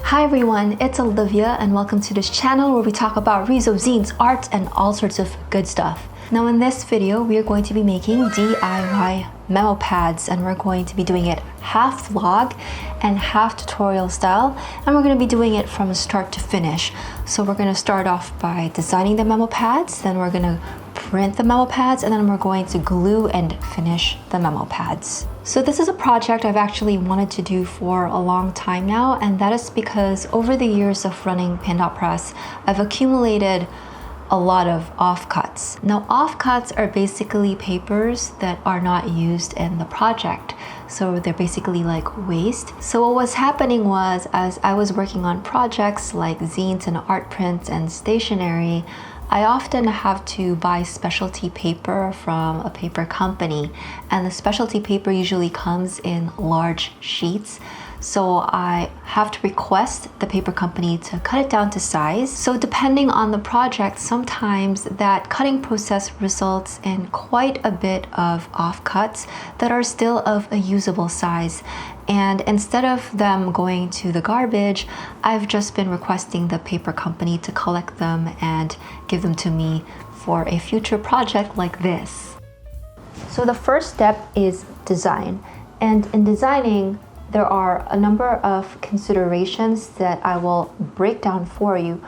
Hi everyone, it's Olivia and welcome to this channel where we talk about Riso zines, art, and all sorts of good stuff. Now in this video, we are going to be making DIY memo pads and we're going to be doing it half vlog and half tutorial style, and we're going to be doing it from start to finish. So we're going to start off by designing the memo pads, then we're going to print the memo pads, and then we're going to glue and finish the memo pads. So this is a project I've actually wanted to do for a long time now, and that is because over the years of running Pin.Press, I've accumulated a lot of offcuts. Now offcuts are basically papers that are not used in the project. So they're basically like waste. So what was happening was, as I was working on projects like zines and art prints and stationery, I often have to buy specialty paper from a paper company, and the specialty paper usually comes in large sheets. So I have to request the paper company to cut it down to size. So depending on the project, sometimes that cutting process results in quite a bit of offcuts that are still of a usable size. And instead of them going to the garbage, I've just been requesting the paper company to collect them and give them to me for a future project like this. So the first step is design. And in designing, there are a number of considerations that I will break down for you.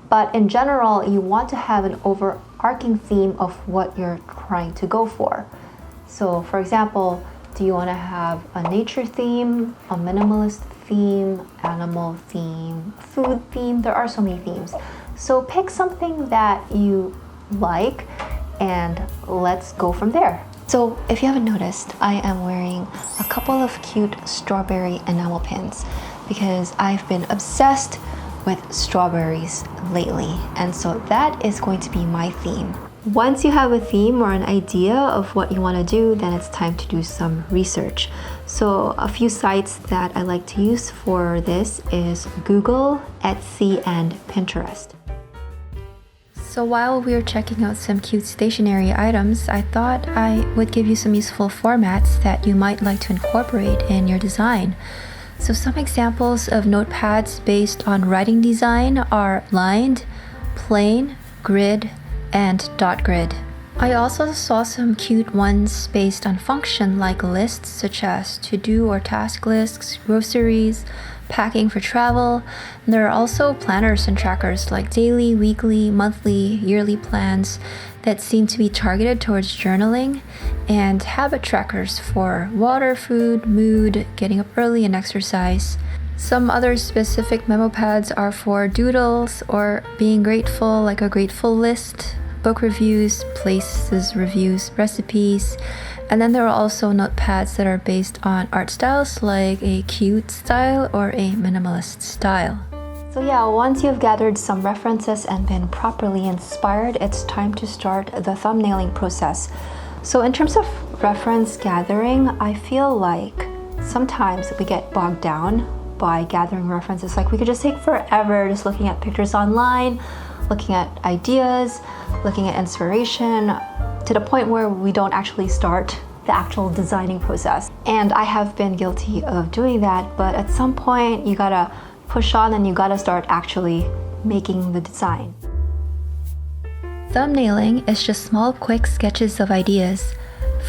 But in general, you want to have an overarching theme of what you're trying to go for. So for example, do you want to have a nature theme, a minimalist theme, animal theme, food theme? There are so many themes. So pick something that you like and let's go from there. So if you haven't noticed, I am wearing a couple of cute strawberry enamel pins because I've been obsessed with strawberries lately, and so that is going to be my theme. Once you have a theme or an idea of what you want to do, then it's time to do some research. So a few sites that I like to use for this is Google, Etsy, and Pinterest. So while we were checking out some cute stationery items, I thought I would give you some useful formats that you might like to incorporate in your design. So some examples of notepads based on writing design are lined, plain, grid, and dot grid. I also saw some cute ones based on function like lists such as to-do or task lists, groceries, packing for travel. There are also planners and trackers like daily, weekly, monthly, yearly plans that seem to be targeted towards journaling, and habit trackers for water, food, mood, getting up early, and exercise. Some other specific memo pads are for doodles or being grateful, like a grateful list, book reviews, places reviews, recipes. And then there are also notepads that are based on art styles like a cute style or a minimalist style. So yeah, once you've gathered some references and been properly inspired, it's time to start the thumbnailing process. So in terms of reference gathering, I feel like sometimes we get bogged down by gathering references. Like we could just take forever just looking at pictures online, looking at ideas, looking at inspiration, to the point where we don't actually start the actual designing process. And I have been guilty of doing that, but at some point you gotta push on and you gotta start actually making the design. Thumbnailing is just small, quick sketches of ideas.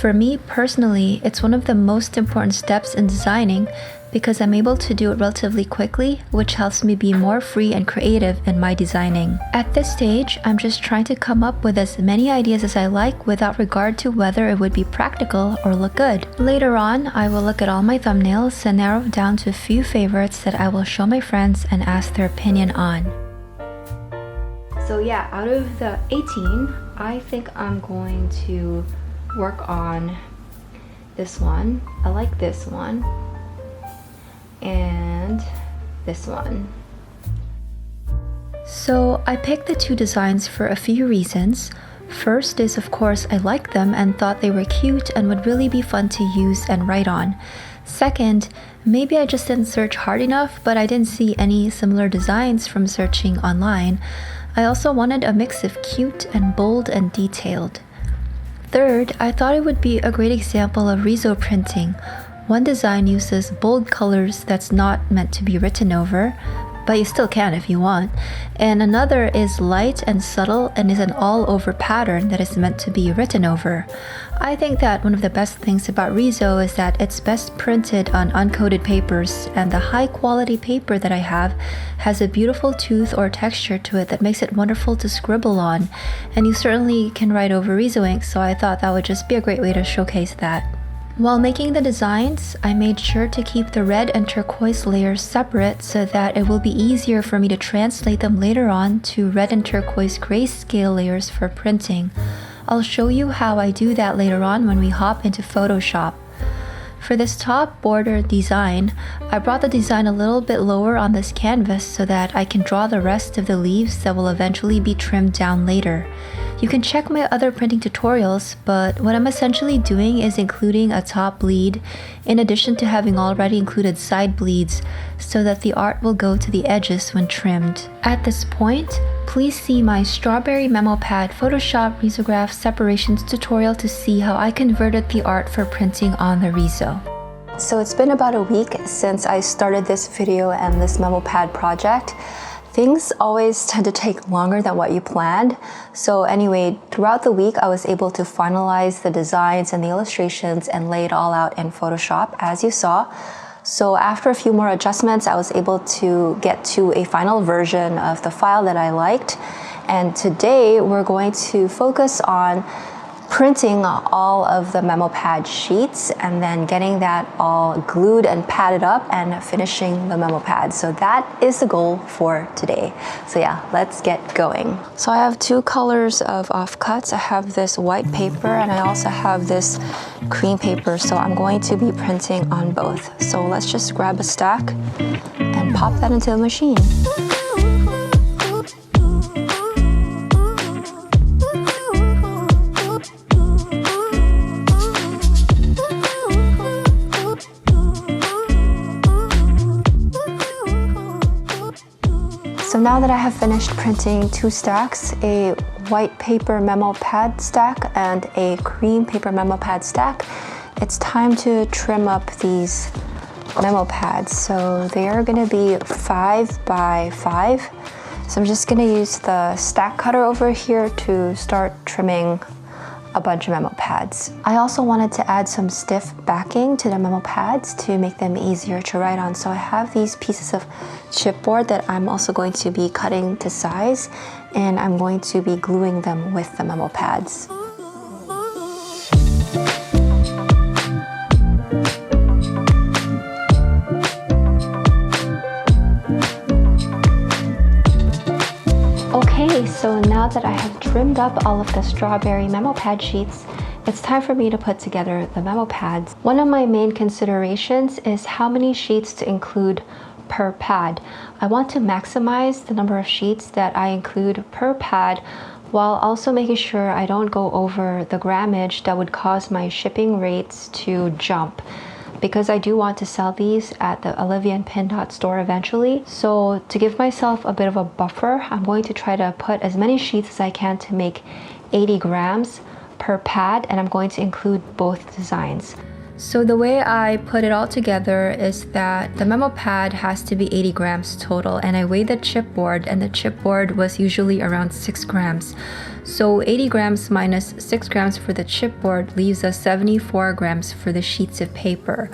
For me personally, it's one of the most important steps in designing because I'm able to do it relatively quickly, which helps me be more free and creative in my designing. At this stage, I'm just trying to come up with as many ideas as I like without regard to whether it would be practical or look good. Later on, I will look at all my thumbnails and narrow down to a few favorites that I will show my friends and ask their opinion on. So yeah, out of the 18, I think I'm going to work on this one. I like this one. And this one. So I picked the two designs for a few reasons. First is, of course, I liked them and thought they were cute and would really be fun to use and write on. Second, maybe I just didn't search hard enough, but I didn't see any similar designs from searching online. I also wanted a mix of cute and bold and detailed. Third, I thought it would be a great example of Riso printing. One design uses bold colors that's not meant to be written over. but you still can if you want. And another is light and subtle and is an all-over pattern that is meant to be written over. I think that one of the best things about Riso is that it's best printed on uncoated papers, and the high-quality paper that I have has a beautiful tooth or texture to it that makes it wonderful to scribble on, and you certainly can write over Riso ink, so I thought that would just be a great way to showcase that. While making the designs, I made sure to keep the red and turquoise layers separate so that it will be easier for me to translate them later on to red and turquoise grayscale layers for printing. I'll show you how I do that later on when we hop into Photoshop. For this top border design, I brought the design a little bit lower on this canvas so that I can draw the rest of the leaves that will eventually be trimmed down later. You can check my other printing tutorials, but what I'm essentially doing is including a top bleed in addition to having already included side bleeds so that the art will go to the edges when trimmed. At this point, please see my Strawberry Memo Pad Photoshop Risograph separations tutorial to see how I converted the art for printing on the Riso. So it's been about a week since I started this video and this Memo Pad project. Things always tend to take longer than what you planned. So anyway, throughout the week, I was able to finalize the designs and the illustrations and lay it all out in Photoshop, as you saw. So after a few more adjustments, I was able to get to a final version of the file that I liked. And today we're going to focus on printing all of the memo pad sheets and then getting that all glued and padded up and finishing the memo pad. So that is the goal for today. So yeah, let's get going. So I have two colors of offcuts. I have this white paper and I also have this cream paper. So I'm going to be printing on both. So let's just grab a stack and pop that into the machine. So now that I have finished printing two stacks, a white paper memo pad stack and a cream paper memo pad stack, it's time to trim up these memo pads. So they are going to be 5 by 5. So I'm just going to use the stack cutter over here to start trimming a bunch of memo pads. I also wanted to add some stiff backing to the memo pads to make them easier to write on. So I have these pieces of chipboard that I'm also going to be cutting to size, and I'm going to be gluing them with the memo pads. Okay, so now that I have trimmed up all of the strawberry memo pad sheets, it's time for me to put together the memo pads. One of my main considerations is how many sheets to include per pad. I want to maximize the number of sheets that I include per pad while also making sure I don't go over the grammage that would cause my shipping rates to jump, because I do want to sell these at the Olivia and Pin Dot store eventually. So to give myself a bit of a buffer, I'm going to try to put as many sheets as I can to make 80 grams per pad, and I'm going to include both designs. So the way I put it all together is that the memo pad has to be 80 grams total, and I weighed the chipboard, and the chipboard was usually around 6 grams. So 80 grams minus 6 grams for the chipboard leaves us 74 grams for the sheets of paper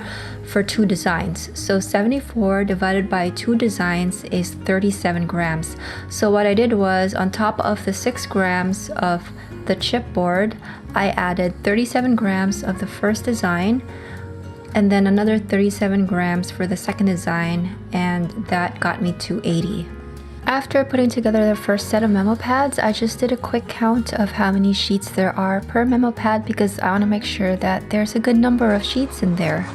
for two designs. So 74 divided by two designs is 37 grams. So what I did was, on top of the 6 grams of the chipboard, I added 37 grams of the first design and then another 37 grams for the second design, and that got me to 80. After putting together the first set of memo pads, I just did a quick count of how many sheets there are per memo pad because I want to make sure that there's a good number of sheets in there.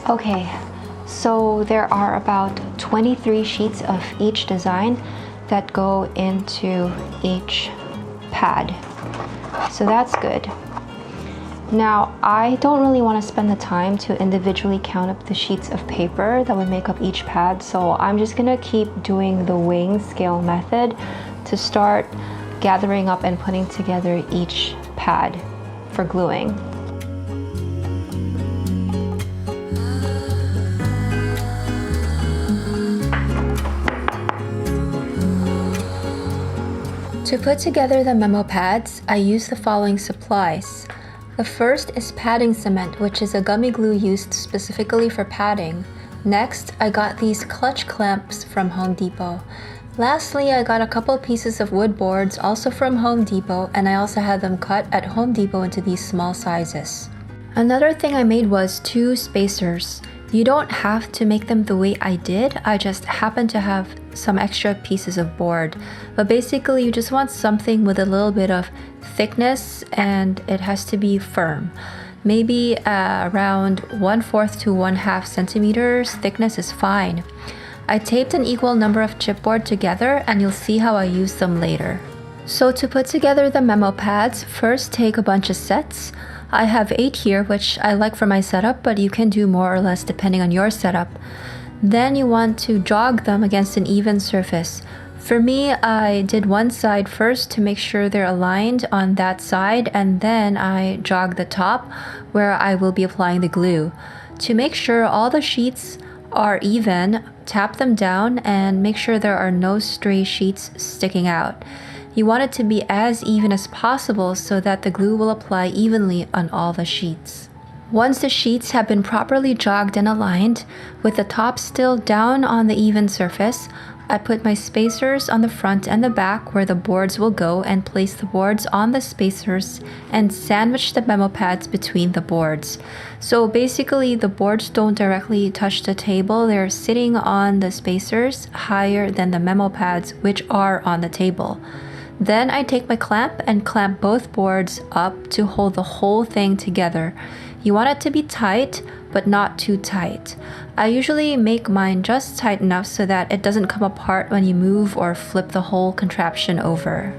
Okay, so there are about 23 sheets of each design that go into each pad. So that's good. Now, I don't really want to spend the time to individually count up the sheets of paper that would make up each pad, so I'm just going to keep doing the weighing scale method to start gathering up and putting together each pad for gluing. To put together the memo pads, I use the following supplies. The first is padding cement, which is a gummy glue used specifically for padding. Next, I got these clutch clamps from Home Depot. Lastly, I got a couple pieces of wood boards also from Home Depot, and I also had them cut at Home Depot into these small sizes. Another thing I made was 2 spacers. You don't have to make them the way I did, I just happened to have some extra pieces of board. But basically you just want something with a little bit of thickness and it has to be firm. Maybe around 1/4 to 1/2 centimeters thickness is fine. I taped an equal number of chipboard together and you'll see how I use them later. So to put together the memo pads, first take a bunch of sets. I have 8 here, which I like for my setup, but you can do more or less depending on your setup. Then you want to jog them against an even surface. For me, I did one side first to make sure they're aligned on that side, and then I jog the top where I will be applying the glue. To make sure all the sheets are even, tap them down and make sure there are no stray sheets sticking out. You want it to be as even as possible so that the glue will apply evenly on all the sheets. Once the sheets have been properly jogged and aligned, with the top still down on the even surface, I put my spacers on the front and the back where the boards will go and place the boards on the spacers and sandwich the memo pads between the boards. So basically the boards don't directly touch the table, they're sitting on the spacers higher than the memo pads which are on the table. Then I take my clamp and clamp both boards up to hold the whole thing together. You want it to be tight, but not too tight. I usually make mine just tight enough so that it doesn't come apart when you move or flip the whole contraption over.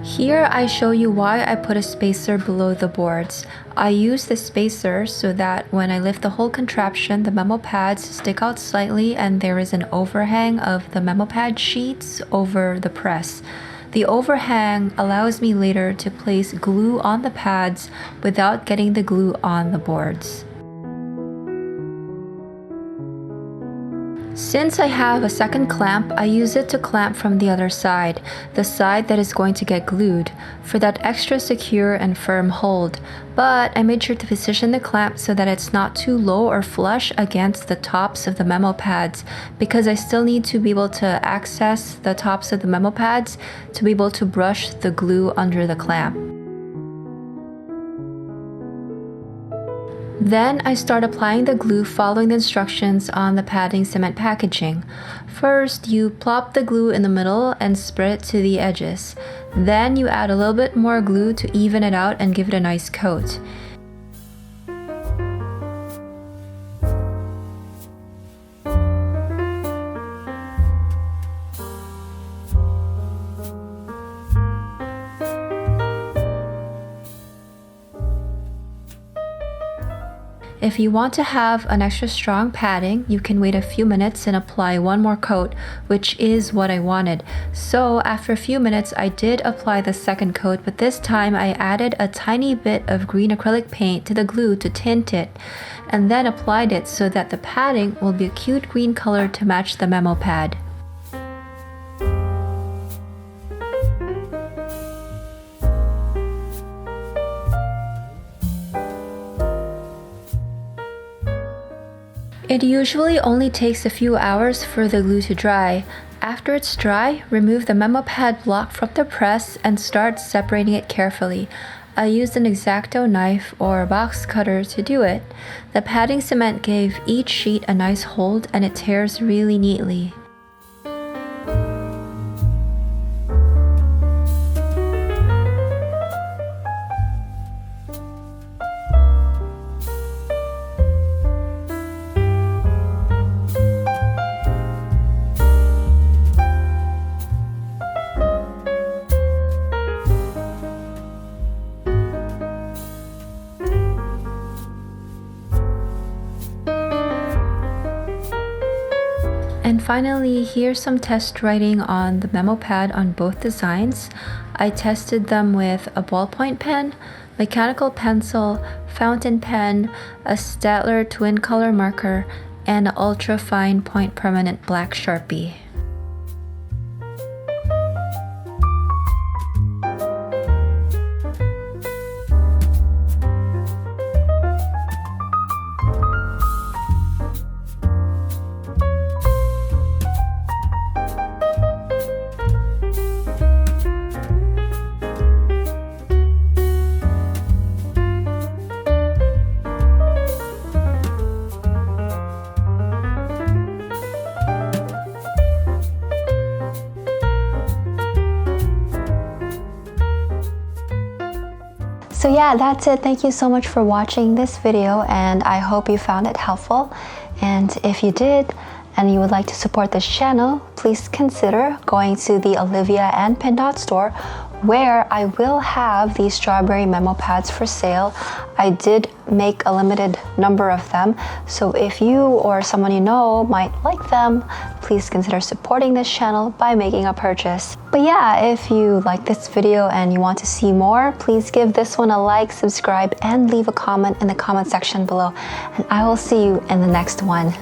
Here I show you why I put a spacer below the boards. I use the spacer so that when I lift the whole contraption, the memo pads stick out slightly and there is an overhang of the memo pad sheets over the press. The overhang allows me later to place glue on the pads without getting the glue on the boards. Since I have a second clamp, I use it to clamp from the other side, the side that is going to get glued, for that extra secure and firm hold. But I made sure to position the clamp so that it's not too low or flush against the tops of the memo pads, because I still need to be able to access the tops of the memo pads to be able to brush the glue under the clamp. Then I start applying the glue following the instructions on the padding cement packaging. First, you plop the glue in the middle and spread it to the edges. Then you add a little bit more glue to even it out and give it a nice coat. If you want to have an extra strong padding, you can wait a few minutes and apply one more coat, which is what I wanted. So after a few minutes, I did apply the second coat, but this time I added a tiny bit of green acrylic paint to the glue to tint it, and then applied it so that the padding will be a cute green color to match the memo pad. It usually only takes a few hours for the glue to dry. After it's dry, remove the memo pad block from the press and start separating it carefully. I used an X-Acto knife or a box cutter to do it. The padding cement gave each sheet a nice hold and it tears really neatly. And finally, here's some test writing on the memo pad on both designs. I tested them with a ballpoint pen, mechanical pencil, fountain pen, a Staedtler twin color marker, and an ultra fine point permanent black Sharpie. So yeah, that's it. Thank you so much for watching this video, and I hope you found it helpful. And if you did, and you would like to support this channel, please consider going to the Olivia and Pin Dot store, where I will have these strawberry memo pads for sale. I did make a limited number of them, so if you or someone you know might like them, please consider supporting this channel by making a purchase. But yeah, if you like this video and you want to see more, please give this one a like, subscribe, and leave a comment in the comment section below, and I will see you in the next one.